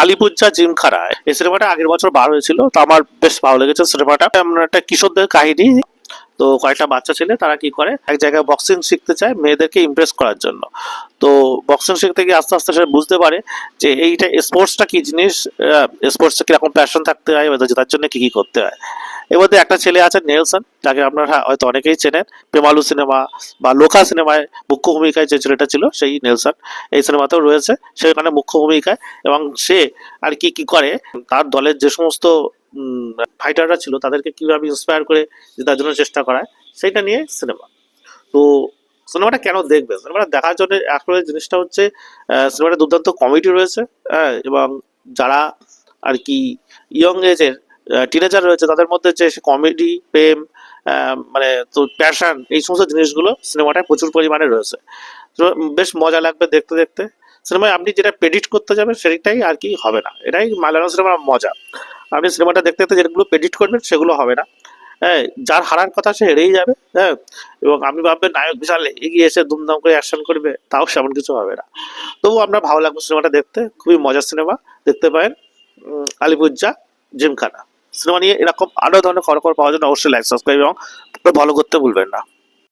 আলিপুজ্জা জিমখানা, এই সিনেমাটা আগের বছর বার হয়েছিল, তো আমার বেশ ভালো লেগেছে সিনেমাটা। একটা কিশোরদের কাহিনী। তো কয়েকটা বাচ্চা ছেলে তারা কি করে, এক জায়গায় বক্সিং শিখতে চায় মেয়েদেরকে ইমপ্রেস করার জন্য। তো বক্সিং শিখতে গিয়ে আস্তে আস্তে সে বুঝতে পারে যে এইটা স্পোর্টসটা কি জিনিস, স্পোর্টসে কিরকম প্যাশন থাকতে হয়, তার জন্য কি কি করতে হয়। এর মধ্যে একটা ছেলে আছে নেলসন, যাকে আপনারা হয়তো অনেকেই চেনেন। প্রেমালু সিনেমা বা লোকা সিনেমায় মুখ্য ভূমিকায় যে ছেলেটা ছিল সেই নেলসন এই সিনেমাতেও রয়েছে, সেখানে মুখ্য ভূমিকায়। এবং সে আর কি কি করে, তার দলের যে সমস্ত ফাইটাররা ছিল তাদেরকে কিভাবে ইন্সপায়ার করে জেতার জন্য চেষ্টা করায়, সেইটা নিয়ে সিনেমা। তো সিনেমাটা কেন দেখবে, সিনেমাটা দেখার জন্য আসলে জিনিসটা হচ্ছে সিনেমাটা দুর্দান্ত কমেডি রয়েছে। এবং যারা আর কি ইয়ং এজের টিনেজার রয়েছে তাদের মধ্যে যে কমেডি, প্রেম, মানে তো প্যাশন, এই সমস্ত জিনিসগুলো সিনেমাটায় প্রচুর পরিমাণে রয়েছে। তো বেশ মজা লাগবে দেখতে দেখতে। সিনেমায় আপনি যেটা প্রেডিক্ট করতে যাবেন সেটাই আর কি হবে না, এটাই মালায়ালাম সিনেমার মজা। আপনি সিনেমাটা দেখতে দেখতে যেগুলো প্রেডিক্ট করবেন সেগুলো হবে না। হ্যাঁ, যার হারার কথা সে হেরেই যাবে। হ্যাঁ, এবং আপনি ভাববেন নায়ক বিশাল এগিয়ে এসে দুমদাম করে অ্যাকশন করবে, তাও সেমন কিছু হবে না। তবুও আপনার ভালো লাগবে সিনেমাটা দেখতে, খুবই মজার সিনেমা, দেখতে পারেন। আলিপুজ্জা জিমখানা সিনেমা নিয়ে এরকম আরো ধরনের খবর পাওয়ার জন্য অবশ্যই লাইক, সাবস্ক্রাইব এবং ফলো করতে ভুলবেন না।